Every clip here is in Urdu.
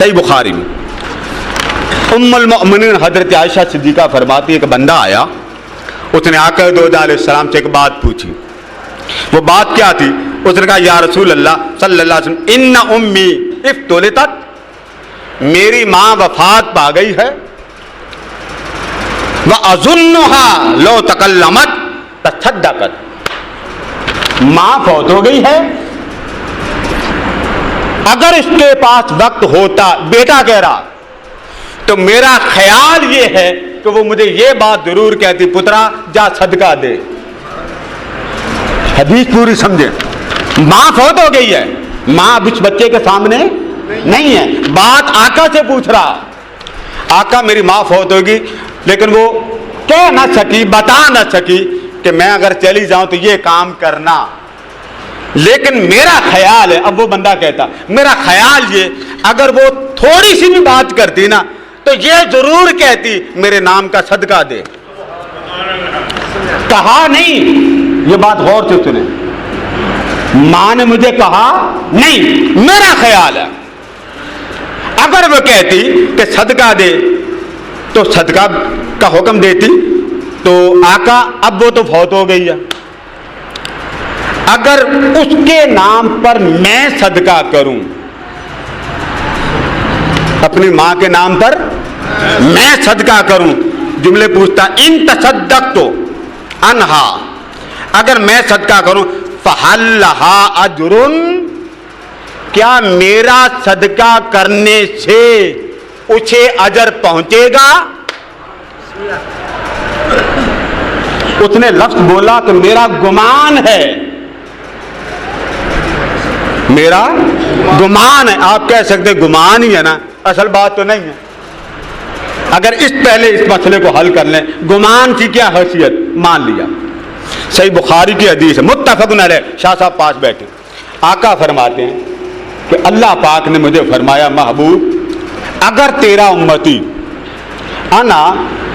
صحیح بخاری میں ام المؤمنین حضرت عائشہ صدیقہ فرماتی ہے کہ بندہ آیا، اس نے آقا دو علیہ السلام سے ایک بات پوچھی. وہ بات کیا تھی؟ اس نے کہا یا رسول اللہ صلی اللہ علیہ وسلم ان امی افتلتت، میری ماں وفات پا گئی ہے، وَأَظُنُّهَا لَوْ تَكَلَّمَتْ تَصَدَّقَتْ، ماں فوت ہو گئی ہے، اگر اس کے پاس وقت ہوتا، بیٹا کہہ رہا، تو میرا خیال یہ ہے کہ وہ مجھے یہ بات ضرور کہتی پترا جا صدقہ دے. حدیث پوری سمجھے. ماں فوت ہو گئی ہے، ماں اب اس بچے کے سامنے نہیں ہے، بات آقا سے پوچھ رہا، آقا میری ماں فوت ہوگی، لیکن وہ کہہ نہ سکی، بتا نہ سکی کہ میں اگر چلی جاؤں تو یہ کام کرنا، لیکن میرا خیال ہے. اب وہ بندہ کہتا میرا خیال یہ، اگر وہ تھوڑی سی بھی بات کرتی نا تو یہ ضرور کہتی میرے نام کا صدقہ دے. کہا نہیں، یہ بات غور سے سنیں، ماں نے مجھے کہا نہیں، میرا خیال ہے اگر وہ کہتی کہ صدقہ دے تو صدقہ کا حکم دیتی. تو آقا اب وہ تو فوت ہو گئی ہے، اگر اس کے نام پر میں صدقہ کروں، اپنی ماں کے نام پر میں صدقہ کروں، جملے پوچھتا ان تصدقت عنہا، اگر میں صدقہ کروں فہل لہا اجر، کیا میرا صدقہ کرنے سے اسے اجر پہنچے گا؟ اس نے لفظ بولا کہ میرا گمان ہے، میرا گمان ہے. آپ کہہ سکتے گمان ہی ہے نا، اصل بات تو نہیں ہے. اگر پہلے اس مسئلے کو حل کر لیں، گمان کی کیا حیثیت، مان لیا. صحیح بخاری کی حدیث ہے، متفق علیہ. شاہ صاحب پاس بیٹھے، آقا فرماتے ہیں کہ اللہ پاک نے مجھے فرمایا محبوب اگر تیرا امتی انا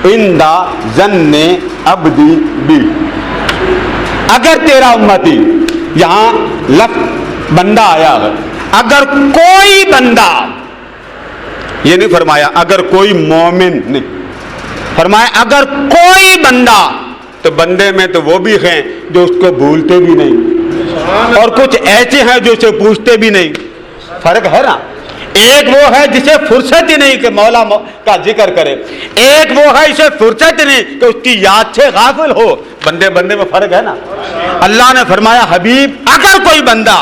عند ظن عبدی بی، اگر تیرا امتی، یہاں لفظ بندہ آیا ہے، اگر کوئی بندہ، یہ نہیں فرمایا اگر کوئی مومن، نہیں فرمایا اگر کوئی بندہ، تو بندے میں تو وہ بھی ہیں جو اس کو بھولتے بھی نہیں، اور کچھ ایسے ہیں جو اسے پوچھتے بھی نہیں. فرق ہے نا. ایک وہ ہے جسے فرصت ہی نہیں کہ مولا کا ذکر کرے، ایک وہ ہے اسے فرصت ہی نہیں کہ اس کی یاد سے غافل ہو. بندے بندے میں فرق ہے نا. اللہ نے فرمایا حبیب اگر کوئی بندہ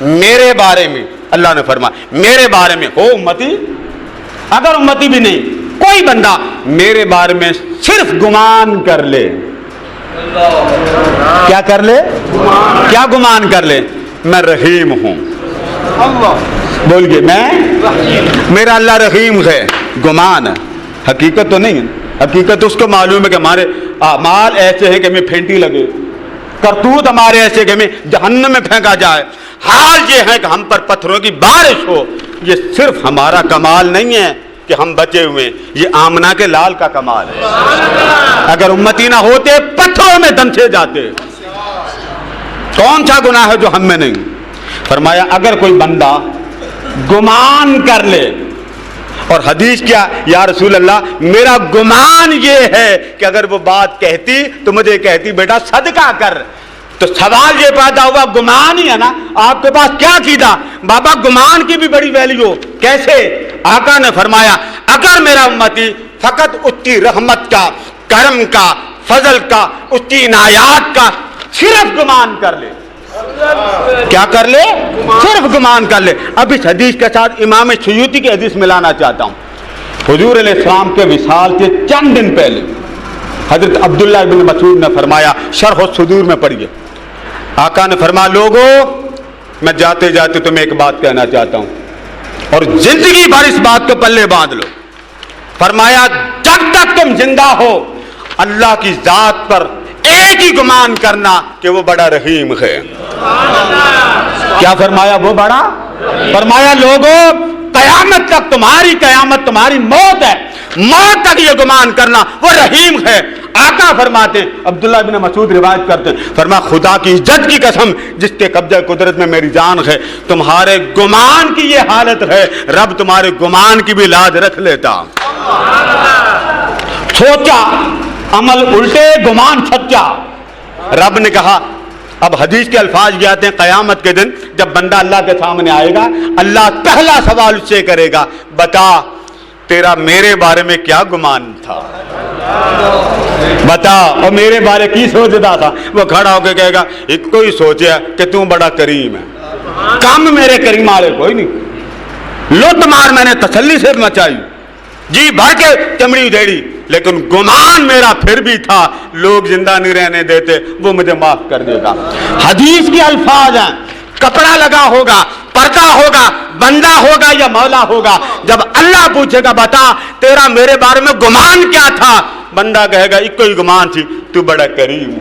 میرے بارے میں، اللہ نے فرمایا میرے بارے میں ہو امتی، اگر امتی بھی نہیں، کوئی بندہ میرے بارے میں صرف گمان کر لے. کیا کر لے؟ کیا گمان کر لے؟ میں رحیم ہوں. بول گئے میں، میرا اللہ رحیم ہے. گمان ہے، حقیقت تو نہیں ہے. حقیقت اس کو معلوم ہے کہ ہمارے اعمال ایسے ہیں کہ ہمیں پھینٹی لگے، کرتوت ہمارے ایسے کہ ہمیں جہنم میں پھینکا جائے. حال یہ ہے کہ ہم پر پتھروں کی بارش ہو. یہ صرف ہمارا کمال نہیں ہے کہ ہم بچے ہوئے، یہ آمنہ کے لال کا کمال ہے. اگر امتی نہ ہوتے پتھروں میں دم سے جاتے. کون سا گناہ ہے جو ہم میں نہیں؟ فرمایا اگر کوئی بندہ گمان کر لے، اور حدیث کیا یا رسول اللہ میرا گمان یہ ہے کہ اگر وہ بات کہتی تو مجھے کہتی بیٹا صدقہ کر. تو سوال یہ پیدا ہوا گمان ہی ہے نا، آپ کے پاس کیا عقیدہ؟ بابا گمان کی بھی بڑی ویلیو. کیسے؟ آقا نے فرمایا اگر میرا امتی فقط اس کی رحمت کا، کرم کا، فضل کا، اس کی عنایات کا صرف گمان کر لے. کیا کر لے؟ صرف گمان کر لے. اب اس حدیث کے ساتھ امام سیوطی کی حدیث ملانا چاہتا ہوں. حضور علیہ السلام کے وصال سے چند دن پہلے حضرت عبداللہ بن مسعود نے فرمایا، شرح الصدور میں پڑھیے، آقا نے فرمایا لوگو میں جاتے جاتے تمہیں ایک بات کہنا چاہتا ہوں اور زندگی بھر اس بات کو پلے باندھ لو. فرمایا جب تک تم زندہ ہو اللہ کی ذات پر ایک ہی گمان کرنا کہ وہ بڑا رحیم ہے. کیا فرمایا؟ وہ بڑا. فرمایا لوگوں قیامت تک، تمہاری قیامت تمہاری موت ہے، موت تک یہ گمان کرنا وہ رحیم ہے. آقا فرماتے ہیں, عبداللہ بن مسعود روایت کرتے ہیں, فرما خدا کی عزت کی قسم جس کے قبضہ قدرت میں میری جان ہے, تمہارے گمان کی یہ حالت ہے, رب تمہارے گمان کی بھی لاج رکھ لیتا. سوچا عمل الٹے, گمان سچا. رب نے کہا, اب حدیث کے الفاظ یہ آتے ہیں, قیامت کے دن جب بندہ اللہ کے سامنے آئے گا, اللہ پہلا سوال اس سے کرے گا, بتا تیرا میرے بارے میں کیا گمان تھا, بتا, اور میرے بارے کی سوچتا تھا. وہ کھڑا ہو کے کہے گا, ایک کوئی سوچیا کہ تم بڑا کریم ہے, کم میرے کریم والے کوئی نہیں. لوٹ مار میں نے تسلی سے مچائی, جی بھر کے چمڑی ادھیڑی, لیکن گمان میرا پھر بھی تھا, لوگ زندہ نہیں رہنے دیتے, وہ مجھے معاف کر دے گا. حدیث کے الفاظ ہیں, کپڑا لگا ہوگا, پردہ ہوگا, بندہ ہوگا یا مولا ہوگا, جب اللہ پوچھے گا بتا تیرا میرے بارے میں گمان کیا تھا, بندہ کہے گا ایک کوئی گمان تھی, تو بڑا کریم,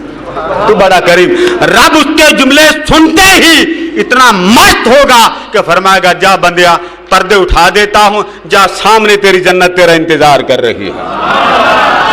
تو بڑا کریم. رب اس کے جملے سنتے ہی اتنا مست ہوگا کہ فرمائے گا, جا بندیا پردے اٹھا دیتا ہوں, جا سامنے تیری جنت تیرا انتظار کر رہی ہے.